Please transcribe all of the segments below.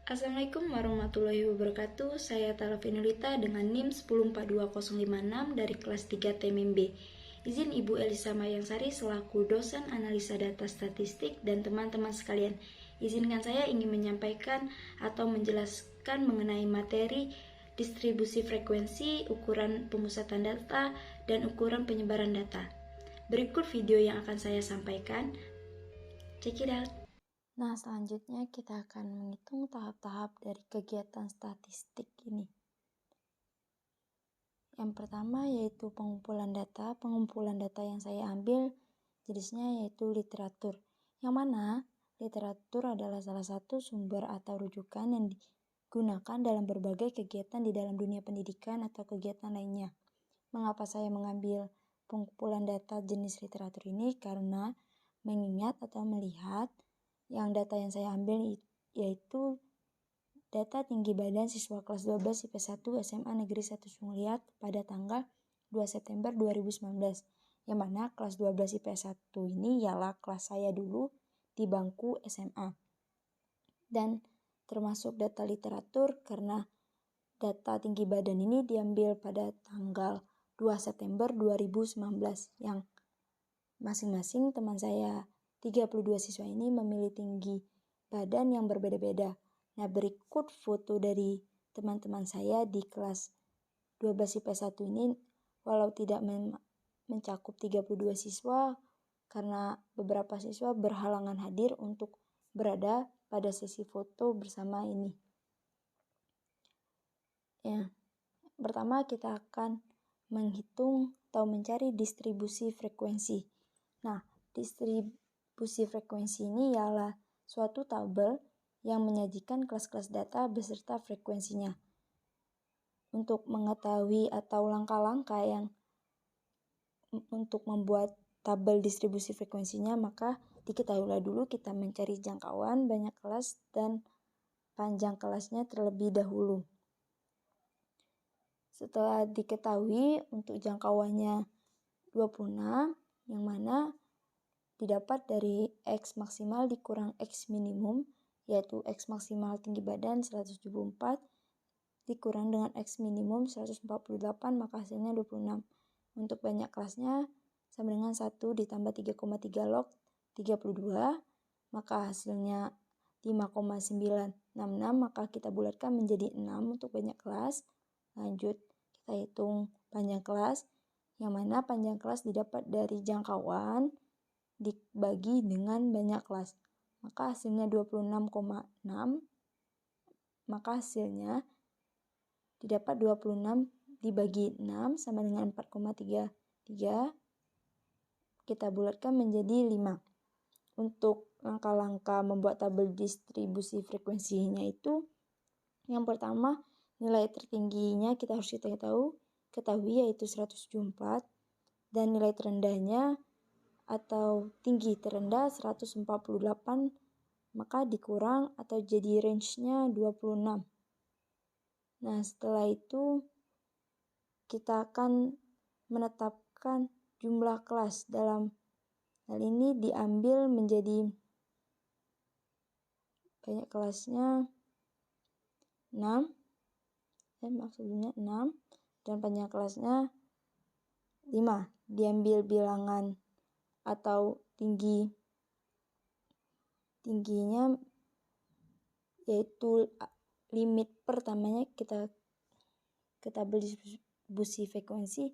Assalamualaikum warahmatullahi wabarakatuh. Saya Tala Finulita dengan NIM 1042056 dari kelas 3 TMB. Izin Ibu Elisa Mayangsari selaku dosen analisa data statistik dan teman-teman sekalian. Izinkan saya ingin menyampaikan atau menjelaskan mengenai materi distribusi frekuensi, ukuran pemusatan data, dan ukuran penyebaran data. Berikut video yang akan saya sampaikan. Check it out. Nah, selanjutnya kita akan menghitung tahap-tahap dari kegiatan statistik ini. Yang pertama yaitu pengumpulan data. Pengumpulan data yang saya ambil jenisnya yaitu literatur. Yang mana literatur adalah salah satu sumber atau rujukan yang digunakan dalam berbagai kegiatan di dalam dunia pendidikan atau kegiatan lainnya. Mengapa saya mengambil pengumpulan data jenis literatur ini? Karena mengingat atau melihat yang data yang saya ambil yaitu data tinggi badan siswa kelas 12 IP 1 SMA Negeri 1 Sungliat pada tanggal 2 September 2019. Yang mana kelas 12 IP 1 ini ialah kelas saya dulu di bangku SMA. Dan termasuk data literatur karena data tinggi badan ini diambil pada tanggal 2 September 2019 yang masing-masing teman saya 32 siswa ini memilih tinggi badan yang berbeda-beda. Nah, berikut foto dari teman-teman saya di kelas 12 IP 1 ini, walau tidak mencakup 32 siswa, karena beberapa siswa berhalangan hadir untuk berada pada sesi foto bersama ini. Ya, pertama kita akan menghitung atau mencari distribusi frekuensi. Nah, distribusi frekuensi ini ialah suatu tabel yang menyajikan kelas-kelas data beserta frekuensinya. Untuk mengetahui atau langkah-langkah yang untuk membuat tabel distribusi frekuensinya, maka diketahuilah dulu kita mencari jangkauan, banyak kelas, dan panjang kelasnya terlebih dahulu. Setelah diketahui untuk jangkauannya 26, yang mana didapat dari X maksimal dikurang X minimum, yaitu X maksimal tinggi badan 174 dikurang dengan X minimum 148, maka hasilnya 26. Untuk banyak kelasnya sama dengan 1 ditambah 3,3 log 32, maka hasilnya 5,966, maka kita bulatkan menjadi 6 untuk banyak kelas. Lanjut, kita hitung panjang kelas, yang mana panjang kelas didapat dari jangkauan dibagi dengan banyak kelas. Maka hasilnya 26,6, maka hasilnya didapat 26 dibagi 6 sama dengan 4,33. Kita bulatkan menjadi 5. Untuk langkah-langkah membuat tabel distribusi frekuensinya itu, yang pertama, nilai tertingginya kita harus ketahui yaitu 174, dan nilai terendahnya atau tinggi terendah 148, maka dikurang atau jadi range-nya 26. Nah, setelah itu kita akan menetapkan jumlah kelas. Dalam hal ini diambil menjadi banyak kelasnya 6, maksudnya 6, dan panjang kelasnya 5. Diambil bilangan atau tingginya yaitu limit pertamanya kita ke tabel distribusi frekuensi,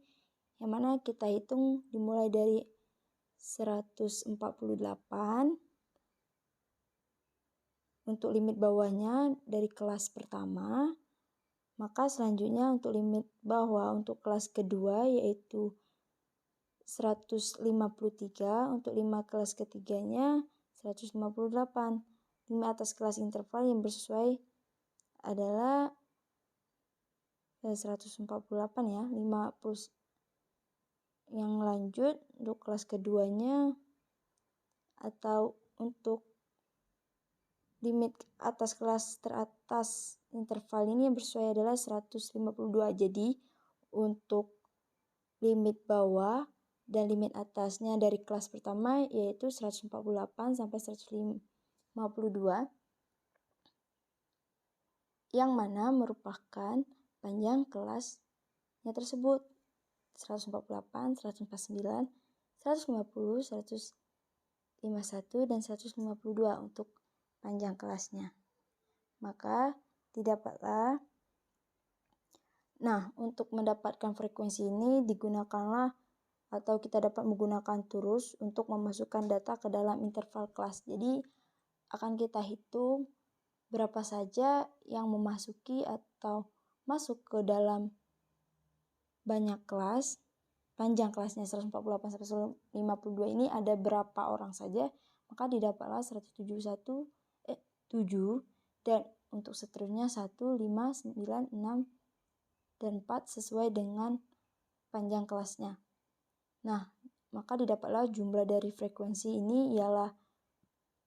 yang mana kita hitung dimulai dari 148 untuk limit bawahnya dari kelas pertama. Maka selanjutnya untuk limit bawah untuk kelas kedua yaitu 153, untuk 5 kelas ketiganya 158. 5 atas kelas interval yang bersesuai adalah 148 ya, 5 plus yang lanjut untuk kelas keduanya, atau untuk limit atas kelas teratas interval ini yang bersesuai adalah 152. Jadi untuk limit bawah dan limit atasnya dari kelas pertama yaitu 148 sampai 152. yang mana merupakan panjang kelasnya tersebut 148, 149, 150, 151, dan 152 untuk panjang kelasnya. Maka didapatlah. Nah, untuk mendapatkan frekuensi ini digunakanlah atau kita dapat menggunakan terus untuk memasukkan data ke dalam interval kelas. Jadi akan kita hitung berapa saja yang memasuki atau masuk ke dalam banyak kelas. Panjang kelasnya 148 sampai 152 ini ada berapa orang saja, maka didapatlah 171, 7, dan untuk seterusnya 1, 5, 9, 6, dan 4 sesuai dengan panjang kelasnya. Nah, maka didapatlah jumlah dari frekuensi ini ialah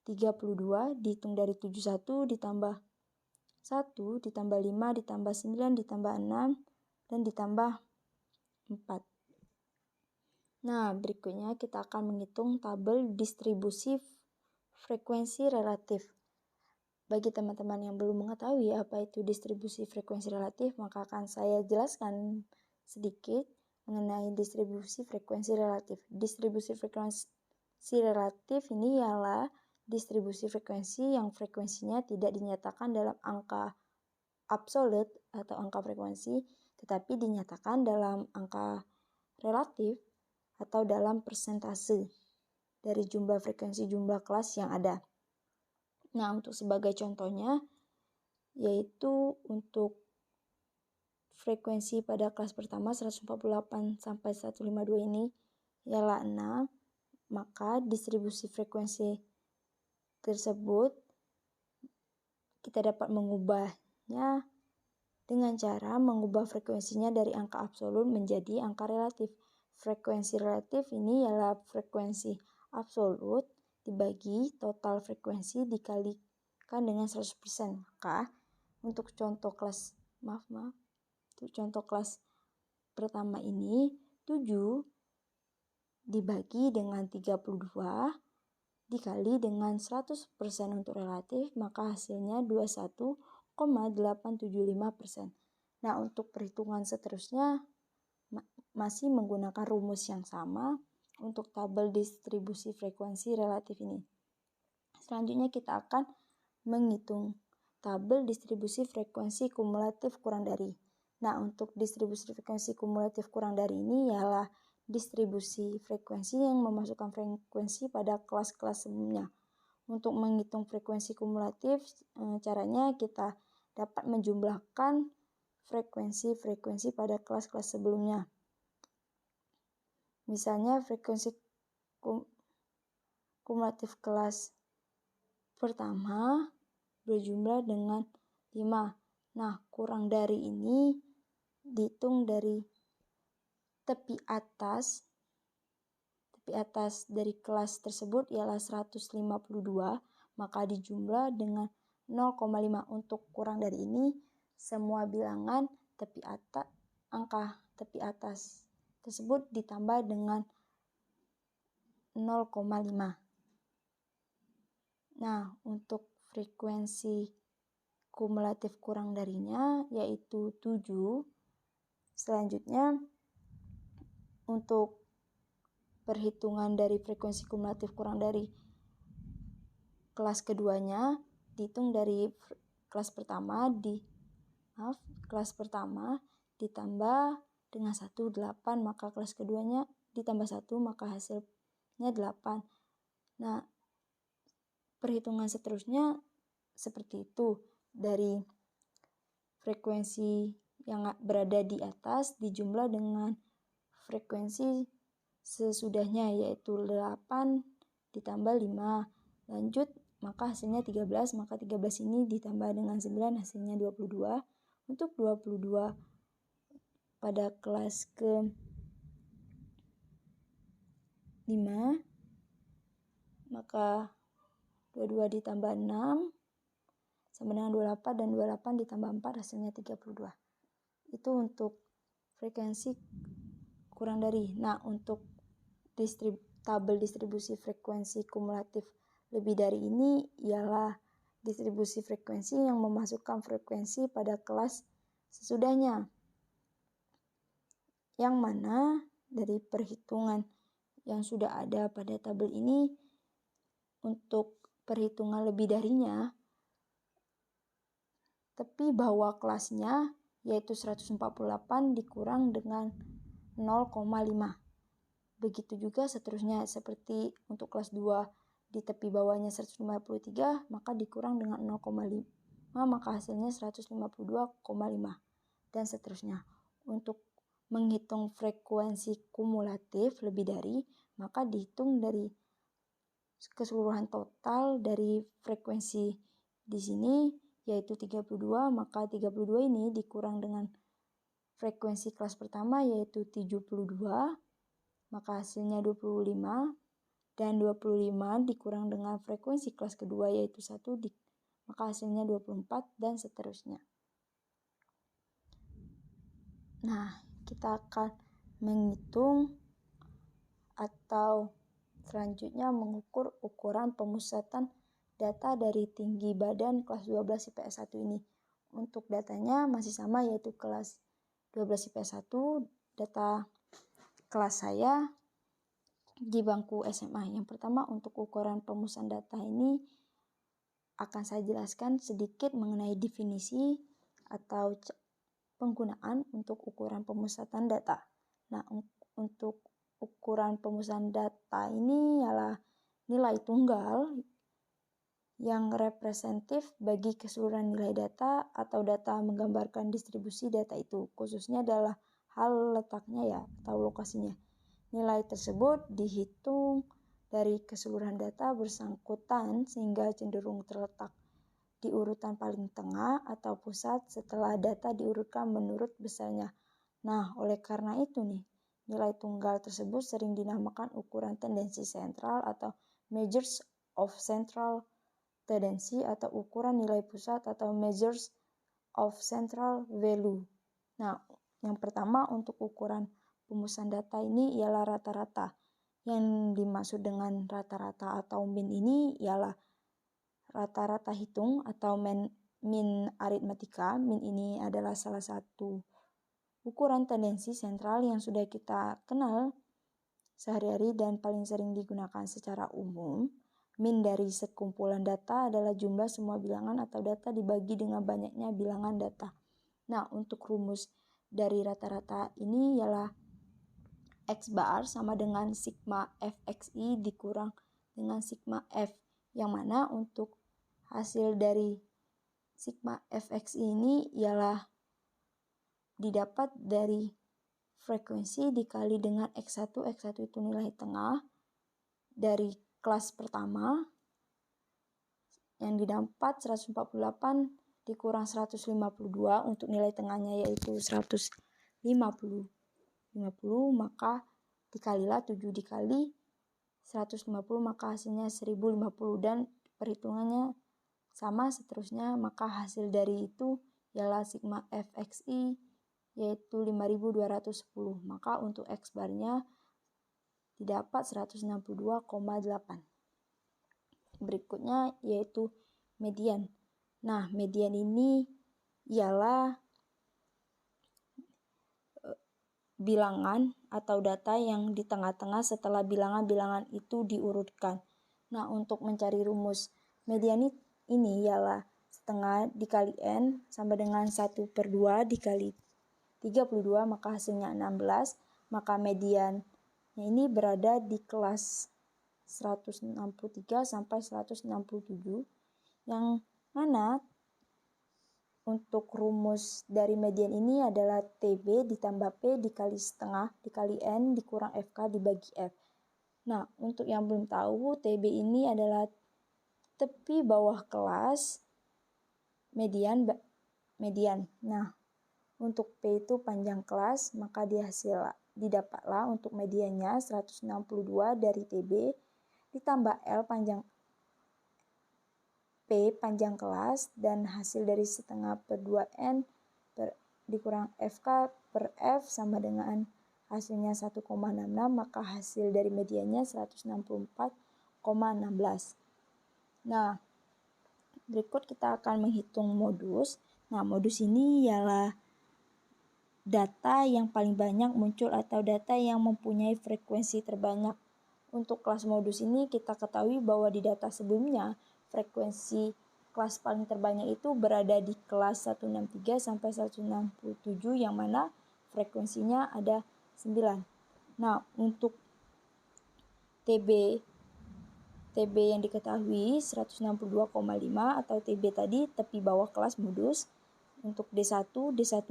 32 dihitung dari 71 ditambah 1 ditambah 5 ditambah 9 ditambah 6 dan ditambah 4. Nah, berikutnya kita akan menghitung tabel distribusi frekuensi relatif. Bagi teman-teman yang belum mengetahui apa itu distribusi frekuensi relatif, maka akan saya jelaskan sedikit mengenai distribusi frekuensi relatif. Distribusi frekuensi relatif ini ialah distribusi frekuensi yang frekuensinya tidak dinyatakan dalam angka absolut atau angka frekuensi, tetapi dinyatakan dalam angka relatif atau dalam persentase dari jumlah frekuensi jumlah kelas yang ada. Nah, untuk sebagai contohnya, yaitu untuk frekuensi pada kelas pertama 148 sampai 152 ini ialah 6, maka distribusi frekuensi tersebut kita dapat mengubahnya dengan cara mengubah frekuensinya dari angka absolut menjadi angka relatif. Frekuensi relatif ini ialah frekuensi absolut dibagi total frekuensi dikalikan dengan 100%. Maka untuk contoh kelas pertama ini 7 dibagi dengan 32 dikali dengan 100% untuk relatif, maka hasilnya 21,875%. Nah, untuk perhitungan seterusnya masih menggunakan rumus yang sama untuk tabel distribusi frekuensi relatif ini. Selanjutnya kita akan menghitung tabel distribusi frekuensi kumulatif kurang dari. Nah, untuk distribusi frekuensi kumulatif kurang dari ini ialah distribusi frekuensi yang memasukkan frekuensi pada kelas-kelas sebelumnya. Untuk menghitung frekuensi kumulatif, caranya kita dapat menjumlahkan frekuensi-frekuensi pada kelas-kelas sebelumnya. Misalnya frekuensi kumulatif kelas pertama berjumlah dengan 5. Nah, kurang dari ini dihitung dari tepi atas dari kelas tersebut ialah 152, maka dijumlah dengan 0,5. Untuk kurang dari ini, semua bilangan angka tepi atas tersebut ditambah dengan 0,5. Nah, untuk frekuensi kumulatif kurang darinya yaitu 7. Selanjutnya, untuk perhitungan dari frekuensi kumulatif kurang dari kelas keduanya dihitung dari kelas pertama ditambah dengan 8, maka kelas keduanya ditambah 1, maka hasilnya 8. Nah, perhitungan seterusnya seperti itu. Dari frekuensi yang berada di atas dijumlah dengan frekuensi sesudahnya, yaitu 8 ditambah 5. Lanjut, maka hasilnya 13, maka 13 ini ditambah dengan 9, hasilnya 22. Untuk 22 pada kelas ke 5, maka 22 ditambah 6 sama dengan 28, dan 28 ditambah 4 hasilnya 32. Itu untuk frekuensi kurang dari. Nah, untuk tabel distribusi frekuensi kumulatif lebih dari ini ialah distribusi frekuensi yang memasukkan frekuensi pada kelas sesudahnya. Yang mana dari perhitungan yang sudah ada pada tabel ini, untuk perhitungan lebih darinya, tepi bawah kelasnya yaitu 148 dikurang dengan 0,5. Begitu juga seterusnya, seperti untuk kelas 2 di tepi bawahnya 153, maka dikurang dengan 0,5, maka hasilnya 152,5, dan seterusnya. Untuk menghitung frekuensi kumulatif lebih dari, maka dihitung dari keseluruhan total dari frekuensi di sini yaitu 32, maka 32 ini dikurang dengan frekuensi kelas pertama yaitu 72, maka hasilnya 25, dan 25 dikurang dengan frekuensi kelas kedua yaitu 1, maka hasilnya 24, dan seterusnya. Nah, kita akan menghitung atau selanjutnya mengukur ukuran pemusatan data dari tinggi badan kelas 12 IPS 1 ini. Untuk datanya masih sama yaitu kelas 12 IPS 1, data kelas saya di bangku SMA. Yang pertama, untuk ukuran pemusatan data ini akan saya jelaskan sedikit mengenai definisi atau penggunaan untuk ukuran pemusatan data. Nah, untuk ukuran pemusatan data ini ialah nilai tunggal yang representatif bagi keseluruhan nilai data atau data menggambarkan distribusi data itu, khususnya adalah hal letaknya ya atau lokasinya. Nilai tersebut dihitung dari keseluruhan data bersangkutan sehingga cenderung terletak di urutan paling tengah atau pusat setelah data diurutkan menurut besarnya. Nah, oleh karena itu nih, nilai tunggal tersebut sering dinamakan ukuran tendensi sentral atau measures of central tendency atau ukuran nilai pusat atau measures of central value. Nah, yang pertama untuk ukuran pemusatan data ini ialah rata-rata. Yang dimaksud dengan rata-rata atau min ini ialah rata-rata hitung atau min aritmatika. Min ini adalah salah satu ukuran tendensi sentral yang sudah kita kenal sehari-hari dan paling sering digunakan secara umum. Min dari sekumpulan data adalah jumlah semua bilangan atau data dibagi dengan banyaknya bilangan data. Nah, untuk rumus dari rata-rata ini ialah X bar sama dengan sigma fxi dikurang dengan sigma f, yang mana untuk hasil dari sigma fxi ini ialah didapat dari frekuensi dikali dengan X1. X1 itu nilai tengah dari kelas pertama yang didapat 148 dikurang 152 untuk nilai tengahnya yaitu 150, maka dikalilah 7 dikali 150 maka hasilnya 1050, dan perhitungannya sama seterusnya, maka hasil dari itu ialah sigma fxi yaitu 5210, maka untuk X barnya didapat 162,8. Berikutnya yaitu median. Nah, median ini ialah bilangan atau data yang di tengah-tengah setelah bilangan-bilangan itu diurutkan. Nah, untuk mencari rumus median ini ialah setengah dikali N sama dengan 1/2 dikali 32, maka hasilnya 16. Maka mediannya ini berada di kelas 163 sampai 167, yang mana untuk rumus dari median ini adalah TB ditambah P dikali setengah dikali N dikurang FK dibagi F. Nah, untuk yang belum tahu, TB ini adalah tepi bawah kelas median. Nah, untuk P itu panjang kelas, maka didapatlah untuk mediannya 162 dari TB ditambah L panjang P panjang kelas, dan hasil dari setengah per 2N dikurang FK per F sama dengan hasilnya 1,66, maka hasil dari mediannya 164,16. Nah, berikut kita akan menghitung modus. Nah, modus ini ialah data yang paling banyak muncul atau data yang mempunyai frekuensi terbanyak. Untuk kelas modus ini kita ketahui bahwa di data sebelumnya frekuensi kelas paling terbanyak itu berada di kelas 163 sampai 167 yang mana frekuensinya ada 9. Nah, untuk TB yang diketahui 162,5 atau TB tadi tepi bawah kelas modus. Untuk D1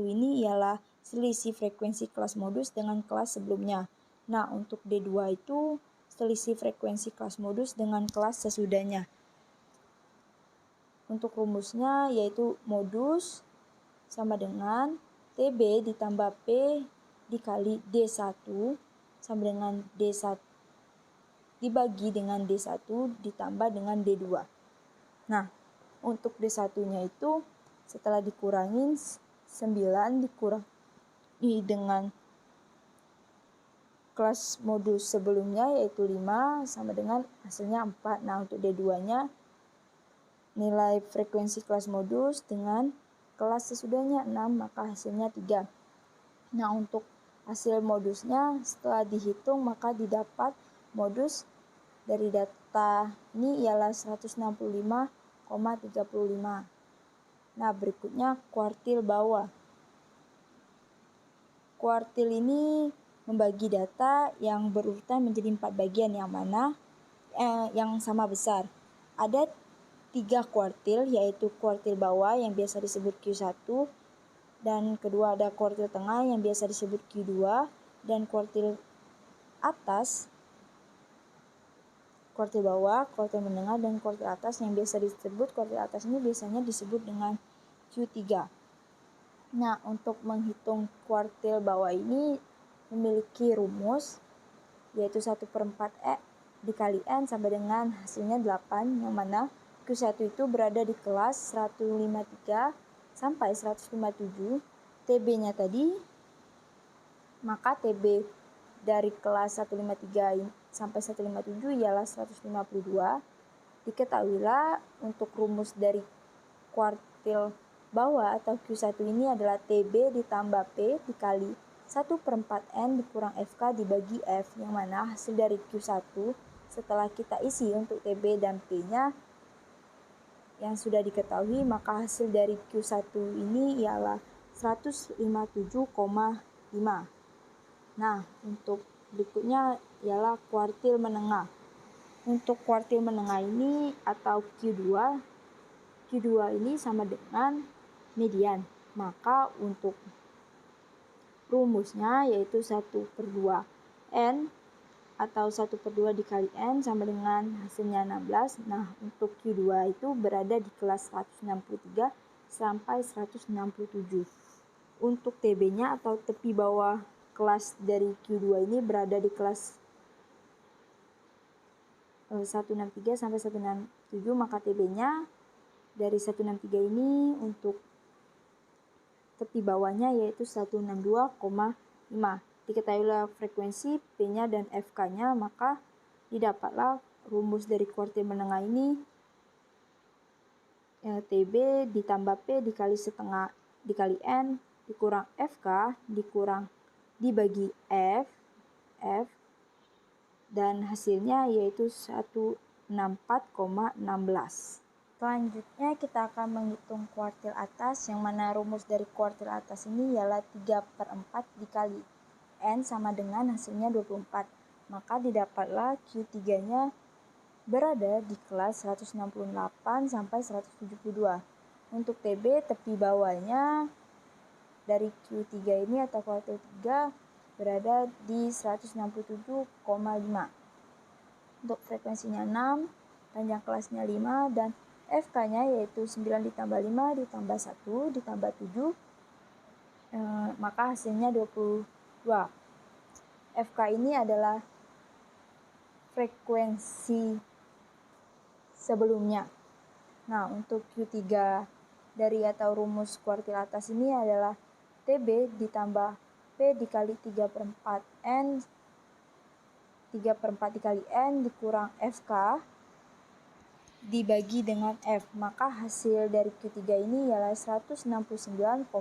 ini ialah selisih frekuensi kelas modus dengan kelas sebelumnya. Nah, untuk D2 itu selisih frekuensi kelas modus dengan kelas sesudahnya. Untuk rumusnya yaitu modus sama dengan TB ditambah P dikali D1 sama dengan D1 dibagi dengan D1 ditambah dengan D2. Nah, untuk D1-nya itu setelah dikurangin 9 dikurangi dengan kelas modus sebelumnya yaitu 5 sama dengan hasilnya 4. Nah, untuk D2-nya nilai frekuensi kelas modus dengan kelas sesudahnya 6, maka hasilnya 3. Nah, untuk hasil modusnya setelah dihitung maka didapat modus dari data ini ialah 165,35. Nah, berikutnya kuartil bawah. Kuartil ini membagi data yang berurutan menjadi 4 bagian yang mana yang sama besar. Ada 3 kuartil yaitu kuartil bawah yang biasa disebut Q1 dan kedua ada kuartil tengah yang biasa disebut Q2 dan kuartil atas, kuartil bawah, kuartil menengah, dan kuartil atas yang biasa disebut kuartil atas ini biasanya disebut dengan Q3. Nah, untuk menghitung kuartil bawah ini memiliki rumus yaitu 1/4 dikali N sama dengan hasilnya 8 yang mana Q1 itu berada di kelas 153 sampai 157 TB-nya tadi, maka TB dari kelas 153 sampai 157 ialah 152. Diketahuilah untuk rumus dari kuartil bawah atau Q1 ini adalah TB ditambah P dikali 1/4 N dikurang FK dibagi F, yang mana hasil dari Q1 setelah kita isi untuk TB dan P-nya yang sudah diketahui, maka hasil dari Q1 ini ialah 157,5. Nah, untuk berikutnya ialah kuartil menengah. Untuk kuartil menengah ini atau Q2 ini sama dengan median. Maka untuk rumusnya yaitu 1/2 N atau 1/2 dikali N sama dengan hasilnya 16. Nah, untuk Q2 itu berada di kelas 163 sampai 167. Untuk TB-nya atau tepi bawah kelas dari Q2 ini berada di kelas 163 sampai 167, maka TB-nya dari 163 ini untuk tepi bawahnya yaitu 162,5. Diketahuilah frekuensi P-nya dan FK-nya, maka didapatlah rumus dari kuartil menengah ini TB ditambah P dikali setengah dikali N dikurang FK dikurang dibagi F dan hasilnya yaitu 164,16. Selanjutnya kita akan menghitung kuartil atas yang mana rumus dari kuartil atas ini ialah 3/4 dikali N sama dengan hasilnya 24. Maka didapatlah Q3-nya berada di kelas 168 sampai 172. Untuk TB tepi bawahnya dari Q3 ini atau kuartil 3 berada di 167,5. Untuk frekuensinya 6, panjang kelasnya 5 dan FK-nya yaitu 9 ditambah 5 ditambah 1 ditambah 7, maka hasilnya 22. FK ini adalah frekuensi sebelumnya. Nah, untuk Q3 dari atau rumus kuartil atas ini adalah TB ditambah P dikali 3/4 N 3/4 dikali N dikurang FK dibagi dengan F, maka hasil dari Q3 ini ialah 169,1.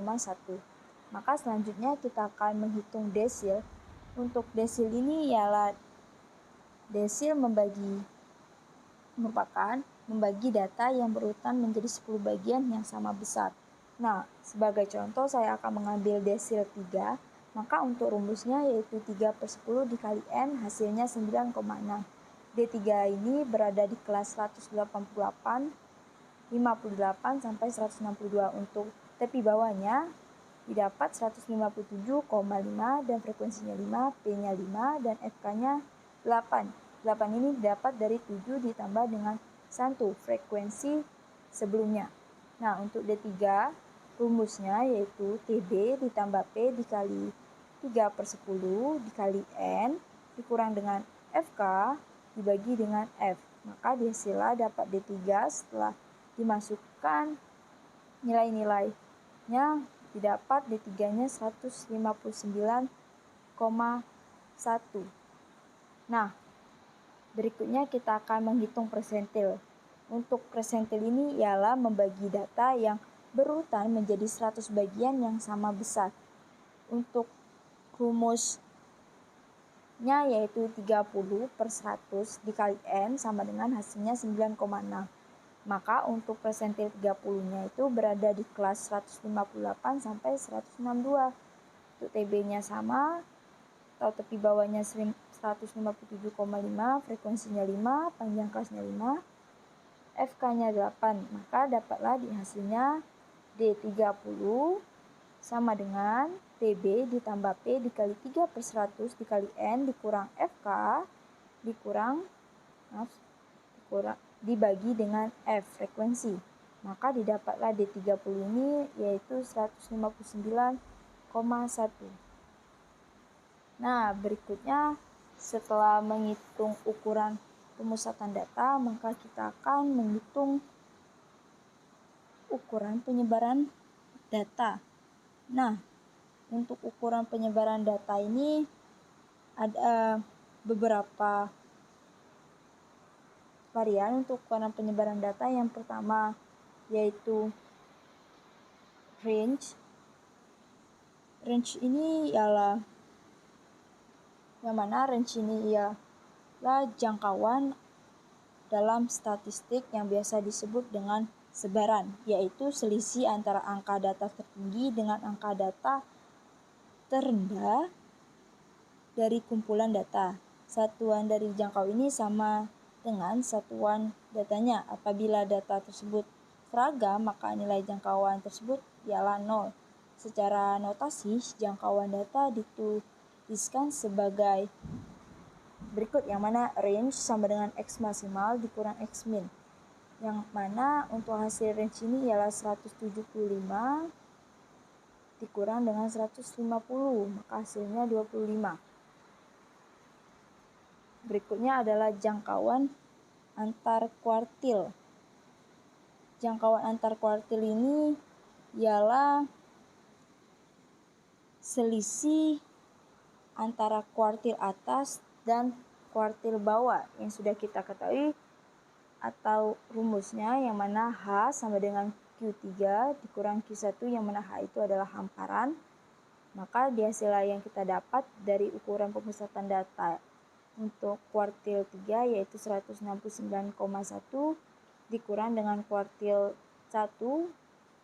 Maka selanjutnya kita akan menghitung desil. Untuk desil ini ialah desil merupakan membagi data yang berurutan menjadi 10 bagian yang sama besar. Nah, sebagai contoh saya akan mengambil desil 3, maka untuk rumusnya yaitu 3/10 dikali N hasilnya 9,6. D3 ini berada di kelas 188, 58 sampai 162. Untuk tepi bawahnya didapat 157,5 dan frekuensinya 5, P-nya 5 dan FK-nya 8. 8 ini didapat dari 7 ditambah dengan 1 frekuensi sebelumnya. Nah, untuk D3 rumusnya yaitu TB ditambah P dikali 3/10 dikali N dikurang dengan FK dibagi dengan F. Maka hasilnya dapat D3 setelah dimasukkan nilai-nilainya didapat D3-nya 159,1. Nah, berikutnya kita akan menghitung persentil. Untuk persentil ini ialah membagi data yang berurutan menjadi 100 bagian yang sama besar. Untuk rumusnya yaitu 30/100 dikali N sama dengan hasilnya 9,6. Maka untuk persentil 30-nya itu berada di kelas 158 sampai 162. Untuk TB-nya sama atau tepi bawahnya 157,5, frekuensinya 5, panjang kelasnya 5, FK-nya 8. Maka dapatlah di hasilnya D30 sama dengan TB ditambah P dikali 3/100 dikali N dikurang FK dibagi dengan F frekuensi. Maka didapatlah D30 ini yaitu 159,1. Nah, berikutnya setelah menghitung ukuran pemusatan data, maka kita akan menghitung ukuran penyebaran data. Nah, untuk ukuran penyebaran data ini ada beberapa varian untuk ukuran penyebaran data. Yang pertama yaitu range. Range ini ialah jangkauan dalam statistik yang biasa disebut dengan sebaran, yaitu selisih antara angka data tertinggi dengan angka data terendah dari kumpulan data. Satuan dari jangkau ini sama dengan satuan datanya. Apabila data tersebut seragam, maka nilai jangkauan tersebut ialah 0. Secara notasi, jangkauan data dituliskan sebagai berikut, yang mana range sama dengan X maksimal dikurang X min. Yang mana untuk hasil range ini ialah 175 dikurang dengan 150, maka hasilnya 25. Berikutnya adalah jangkauan antar kuartil. Jangkauan antar kuartil ini ialah selisih antara kuartil atas dan kuartil bawah yang sudah kita ketahui atau rumusnya, yang mana H sama dengan Q3 dikurang Q1, yang mana H itu adalah hamparan. Maka di hasil yang kita dapat dari ukuran pemusatan data untuk kuartil 3 yaitu 169,1 dikurang dengan kuartil 1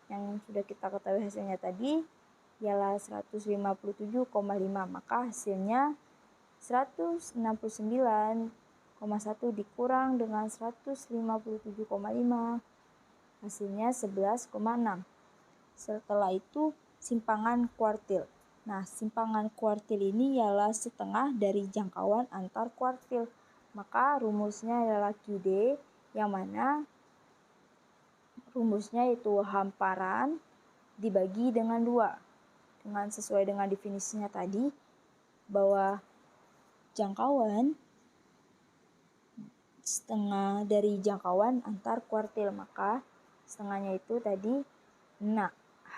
yang sudah kita ketahui hasilnya tadi ialah 157,5, maka hasilnya 169,1 dikurang dengan 157,5, hasilnya 11,6. Setelah itu simpangan kuartil. Nah, simpangan kuartil ini ialah setengah dari jangkauan antar kuartil. Maka rumusnya adalah QD, yang mana rumusnya itu hamparan dibagi dengan 2. Dengan sesuai dengan definisinya tadi, bahwa jangkauan setengah dari jangkauan antar kuartil, maka setengahnya itu tadi H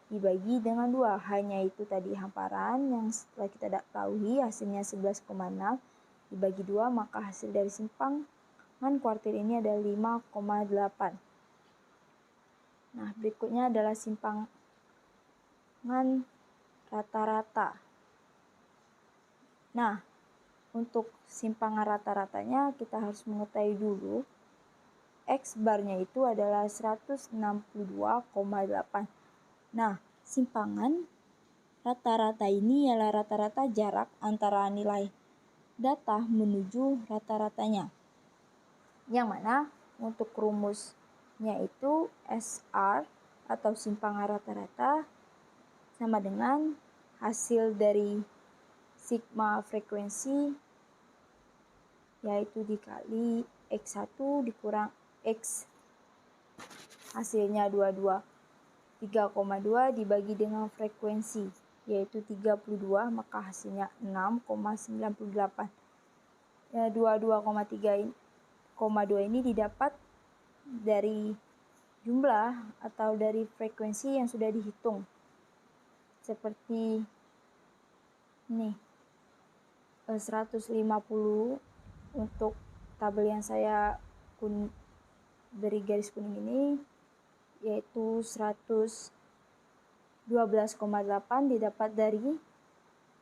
dibagi dengan 2. H-nya itu tadi hamparan yang setelah kita ketahui hasilnya 11,6 dibagi 2, maka hasil dari simpang kuartil ini adalah 5,8. Nah, berikutnya adalah simpangan rata-rata. Nah, untuk simpangan rata-ratanya kita harus mengetahui dulu X barnya itu adalah 162,8. Nah, simpangan rata-rata ini ialah rata-rata jarak antara nilai data menuju rata-ratanya. Yang mana untuk rumusnya itu SR atau simpangan rata-rata sama dengan hasil dari sigma frekuensi yaitu dikali X1 dikurang X hasilnya 3,2 dibagi dengan frekuensi yaitu 32 maka hasilnya 6,98. 22,3,2 ini didapat dari jumlah atau dari frekuensi yang sudah dihitung. Seperti ini 150 untuk tabel yang saya beri garis kuning ini yaitu 112,8 didapat dari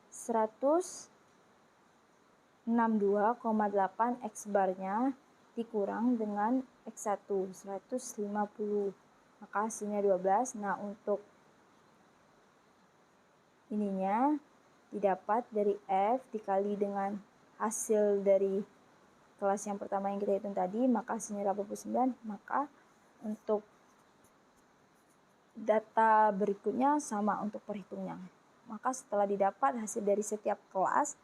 162,8 X barnya dikurang dengan X1 150 maka hasilnya 12. Nah, untuk ininya didapat dari F dikali dengan hasil dari kelas yang pertama yang kita hitung tadi maka hasilnya 89. Maka untuk data berikutnya sama untuk perhitungnya. Maka setelah didapat hasil dari setiap kelas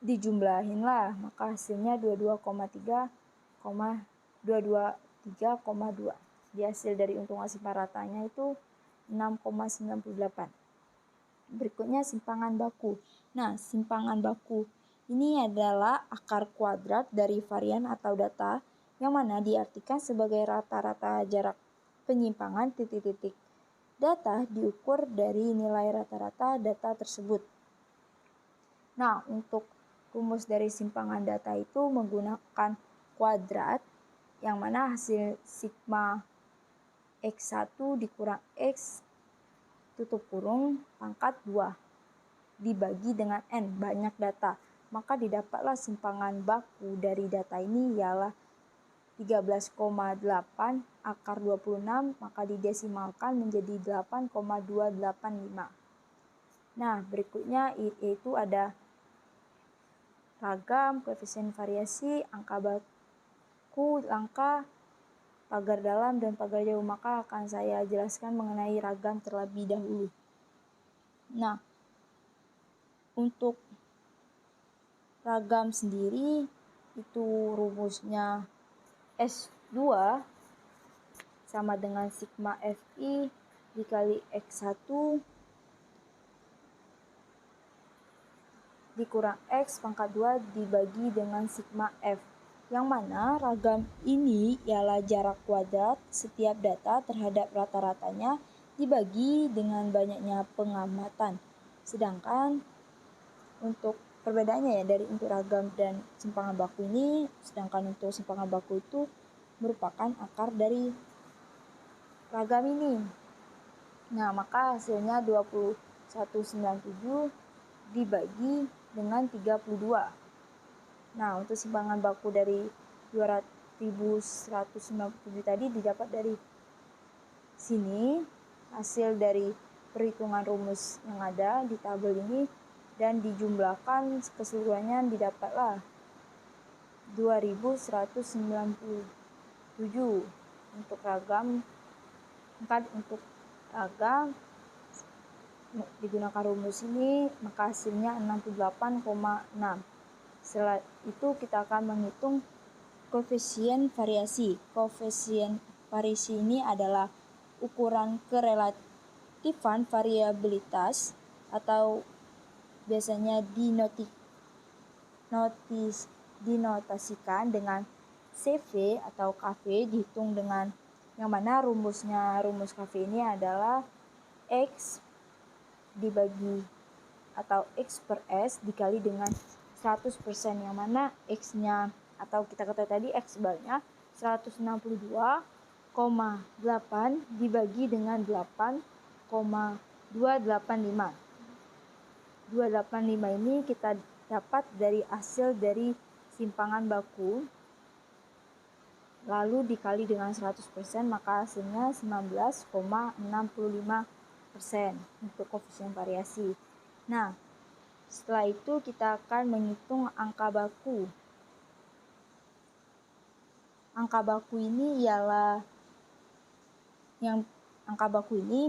dijumlahinlah maka hasilnya 223,2. Di hasil dari untungan simpan ratanya itu 6,98. Berikutnya simpangan baku. Nah, simpangan baku ini adalah akar kuadrat dari varian atau data yang mana diartikan sebagai rata-rata jarak penyimpangan titik-titik data diukur dari nilai rata-rata data tersebut. Nah, untuk rumus dari simpangan data itu menggunakan kuadrat yang mana hasil sigma X1 dikurang X tutup kurung pangkat 2 dibagi dengan N banyak data. Maka didapatlah simpangan baku dari data ini ialah 13,8 akar 26 maka didesimalkan menjadi 8,285. Nah, berikutnya yaitu ada ragam, koefisien variasi, angka baku, angka, pagar dalam, dan pagar jauh. Maka akan saya jelaskan mengenai ragam terlebih dahulu. Nah, untuk ragam sendiri itu rumusnya S2 sama dengan sigma Fi dikali X1 dikurang X pangkat 2 dibagi dengan sigma F, yang mana ragam ini ialah jarak kuadrat setiap data terhadap rata-ratanya dibagi dengan banyaknya pengamatan. Sedangkan untuk perbedaannya ya dari untuk ragam dan simpangan baku ini, sedangkan untuk simpangan baku itu merupakan akar dari ragam ini. Nah, maka hasilnya 2197 dibagi dengan 32. Nah, untuk simpangan baku dari 2197 tadi didapat dari sini hasil dari perhitungan rumus yang ada di tabel ini dan dijumlahkan keseluruhannya didapatlah 2197 untuk ragam. Untuk ragam digunakan rumus ini maka hasilnya 68,6. Setelah itu kita akan menghitung koefisien variasi. Koefisien variasi ini adalah ukuran kerelatifan variabilitas atau biasanya dinotasikan dengan CV atau KV, dihitung dengan yang mana rumus KV ini adalah X dibagi atau X per S dikali dengan 100%, yang mana X-nya atau kita ketahui tadi X barnya 162,8 dibagi dengan 8,285. 285 ini kita dapat dari hasil dari simpangan baku, lalu dikali dengan 100%, maka hasilnya 19,65% untuk koefisien variasi. Nah, setelah itu kita akan menghitung angka baku. Angka baku ini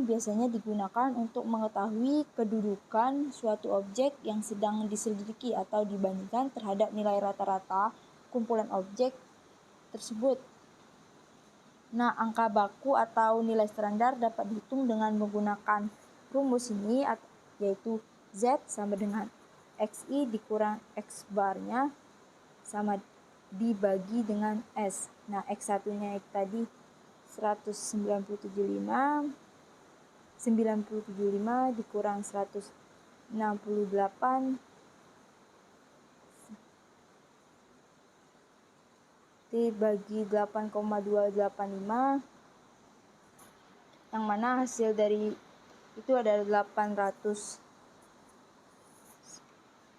biasanya digunakan untuk mengetahui kedudukan suatu objek yang sedang diselidiki atau dibandingkan terhadap nilai rata-rata kumpulan objek tersebut. Nah, angka baku atau nilai standar dapat dihitung dengan menggunakan rumus ini, yaitu Z sama dengan XI dikurang X barnya sama dibagi dengan S. Nah, X1-nya tadi 975 dikurang 168 dibagi 8,285, yang mana hasil dari itu adalah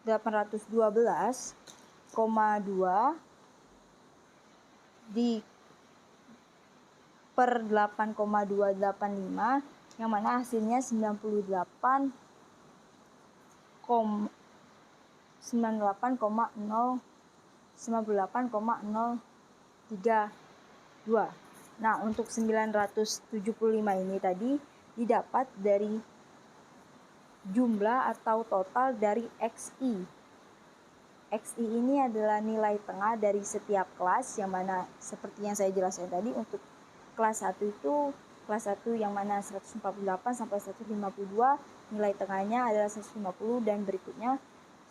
812,2 di per 8,285, yang mana hasilnya 98,032. Nah, untuk 975 ini tadi didapat dari jumlah atau total dari XI. XI ini adalah nilai tengah dari setiap kelas, yang mana seperti yang saya jelaskan tadi, untuk kelas 1 itu kelas 1 yang mana 148 sampai 152, nilai tengahnya adalah 150, dan berikutnya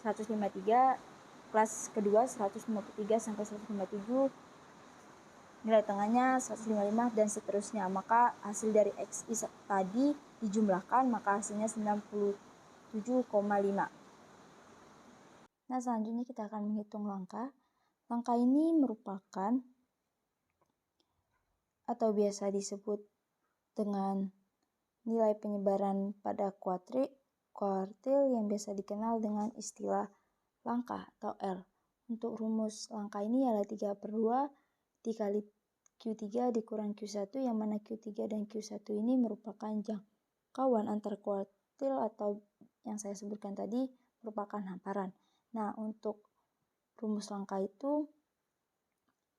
153, kelas kedua 153 sampai 157, nilai tengahnya 155, dan seterusnya. Maka hasil dari XI tadi dijumlahkan, maka hasilnya 97,5. Nah, selanjutnya kita akan menghitung langkah. Langkah ini merupakan atau biasa disebut dengan nilai penyebaran pada kuartil yang biasa dikenal dengan istilah langkah atau L. Untuk rumus langkah ini adalah 3/2 dikali Q3 dikurang Q1, yang mana Q3 dan Q1 ini merupakan jangkauan antar kuartil atau yang saya sebutkan tadi merupakan hamparan. Nah, untuk rumus langkah itu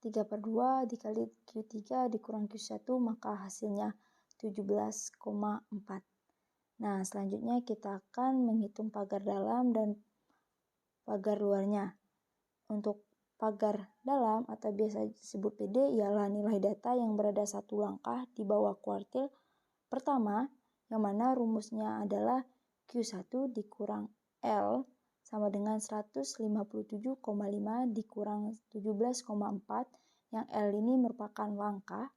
3/2 dikali Q3 dikurang Q1, maka hasilnya 17,4. Nah, selanjutnya kita akan menghitung pagar dalam dan pagar luarnya. Untuk pagar dalam atau biasa disebut PD ialah nilai data yang berada satu langkah di bawah kuartil pertama, yang mana rumusnya adalah Q1 dikurang L sama dengan 157,5 dikurang 17,4, yang L ini merupakan langkah,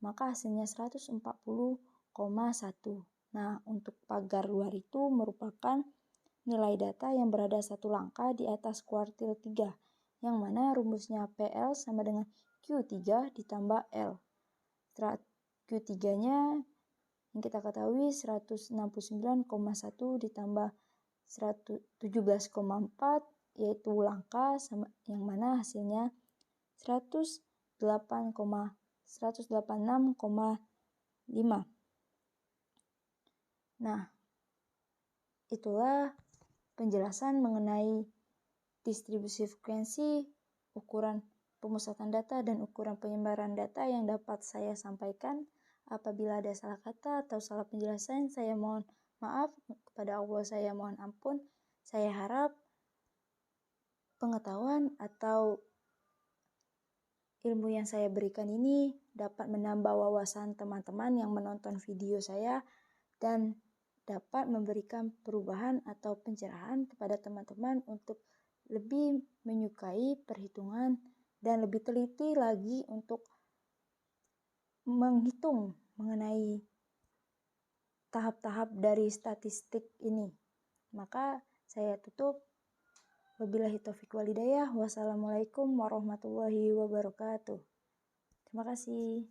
maka hasilnya 140,1. Nah, untuk pagar luar itu merupakan nilai data yang berada satu langkah di atas kuartil 3, yang mana rumusnya PL sama dengan Q3 ditambah L. Q3-nya yang kita ketahui 169,1 ditambah 17,4, yaitu langkah, yang mana hasilnya 186,5. Nah, itulah penjelasan mengenai distribusi frekuensi, ukuran pemusatan data, dan ukuran penyebaran data yang dapat saya sampaikan. Apabila ada salah kata atau salah penjelasan, saya mohon maaf. Kepada Allah saya mohon ampun. Saya harap pengetahuan atau ilmu yang saya berikan ini dapat menambah wawasan teman-teman yang menonton video saya dan dapat memberikan perubahan atau pencerahan kepada teman-teman untuk lebih menyukai perhitungan dan lebih teliti lagi untuk menghitung mengenai tahap-tahap dari statistik ini. Maka saya tutup. Wabillahi taufiq walhidayah. Wassalamualaikum warahmatullahi wabarakatuh. Terima kasih.